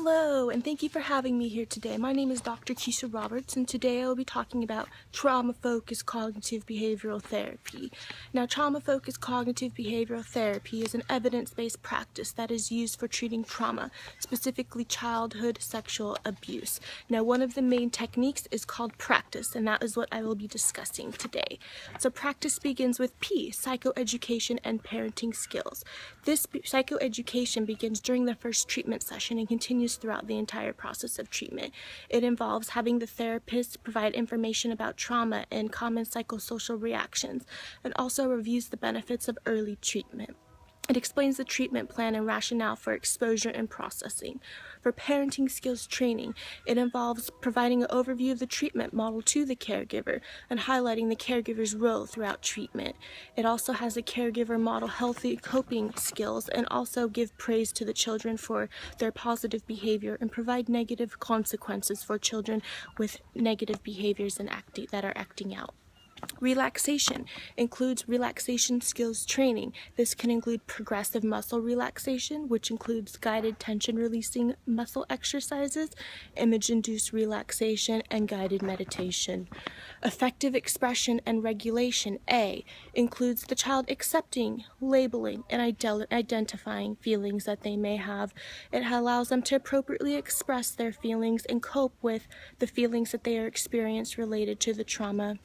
Hello, and thank you for having me here today. My name is Dr. Keisha Roberts, and today I will be talking about trauma-focused cognitive behavioral therapy. Now, trauma-focused cognitive behavioral therapy is an evidence-based practice that is used for treating trauma, specifically childhood sexual abuse. Now, one of the main techniques is called practice, and that is what I will be discussing today. So practice begins with P, psychoeducation and parenting skills. This psychoeducation begins during the first treatment session and continues throughout the entire process of treatment. It involves having the therapist provide information about trauma and common psychosocial reactions, and also reviews the benefits of early treatment. It explains the treatment plan and rationale for exposure and processing. For parenting skills training, it involves providing an overview of the treatment model to the caregiver and highlighting the caregiver's role throughout treatment. It also has a caregiver model healthy coping skills and also give praise to the children for their positive behavior and provide negative consequences for children with negative behaviors and that are acting out. Relaxation includes relaxation skills training. This can include progressive muscle relaxation, which includes guided tension releasing muscle exercises, image-induced relaxation, and guided meditation. Effective expression and regulation, A, includes the child accepting, labeling, and identifying feelings that they may have. It allows them to appropriately express their feelings and cope with the feelings that they are experiencing related to the trauma.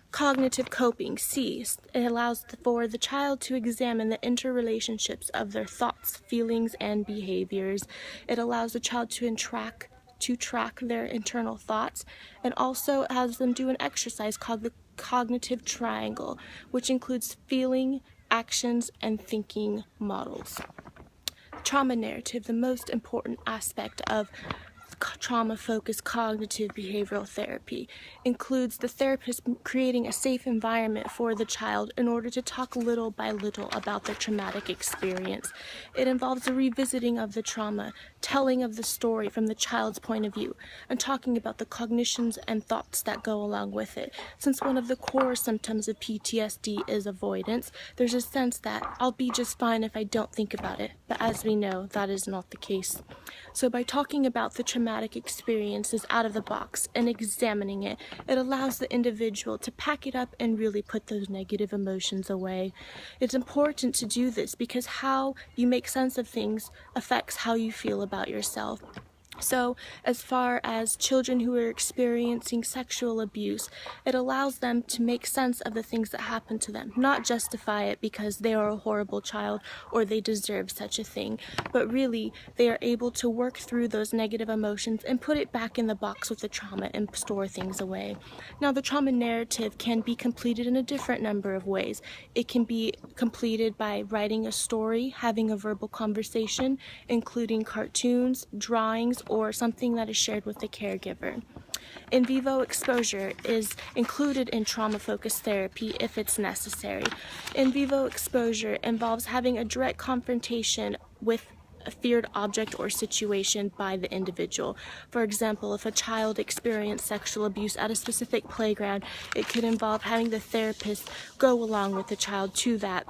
Cognitive coping, C, it allows for the child to examine the interrelationships of their thoughts, feelings, and behaviors. It allows the child to track their internal thoughts, and also has them do an exercise called the cognitive triangle, which includes feeling, actions, and thinking models. Trauma narrative, the most important aspect of trauma-focused cognitive behavioral therapy, includes the therapist creating a safe environment for the child in order to talk little by little about their traumatic experience. It involves a revisiting of the trauma, telling of the story from the child's point of view, and talking about the cognitions and thoughts that go along with it. Since one of the core symptoms of PTSD is avoidance, there's a sense that I'll be just fine if I don't think about it, but as we know, that is not the case. So by talking about the traumatic experiences out of the box and examining it, it allows the individual to pack it up and really put those negative emotions away. It's important to do this because how you make sense of things affects how you feel about yourself. So, as far as children who are experiencing sexual abuse, it allows them to make sense of the things that happen to them, not justify it because they are a horrible child or they deserve such a thing, but really they are able to work through those negative emotions and put it back in the box with the trauma and store things away. Now, the trauma narrative can be completed in a different number of ways. It can be completed by writing a story, having a verbal conversation, including cartoons, drawings, or something that is shared with the caregiver. In vivo exposure is included in trauma-focused therapy if it's necessary. In vivo exposure involves having a direct confrontation with a feared object or situation by the individual. For example, if a child experienced sexual abuse at a specific playground, it could involve having the therapist go along with the child to that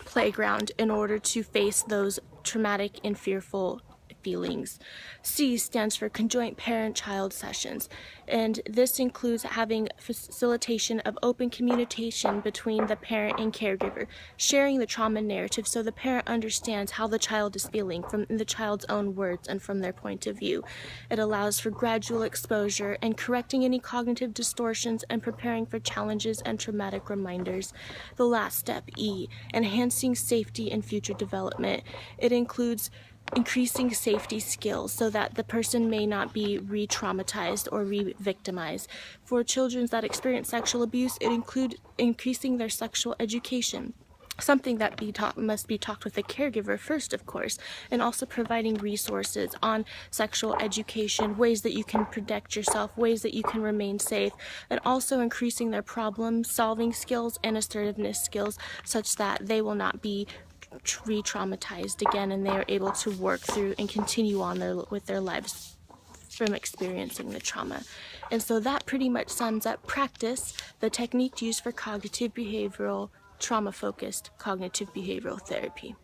playground in order to face those traumatic and fearful feelings. C stands for conjoint parent-child sessions, and this includes having facilitation of open communication between the parent and caregiver, sharing the trauma narrative so the parent understands how the child is feeling from the child's own words and from their point of view. It allows for gradual exposure and correcting any cognitive distortions and preparing for challenges and traumatic reminders. The last step, E, enhancing safety and future development. It includes increasing safety skills so that the person may not be re-traumatized or re-victimized. For children that experience sexual abuse, it includes increasing their sexual education, something that must be talked with the caregiver first, of course, and also providing resources on sexual education, ways that you can protect yourself, ways that you can remain safe, and also increasing their problem-solving skills and assertiveness skills such that they will not be re-traumatized again and they are able to work through and continue on with their lives from experiencing the trauma. And so that pretty much sums up practice, the technique used for cognitive behavioral, trauma-focused cognitive behavioral therapy.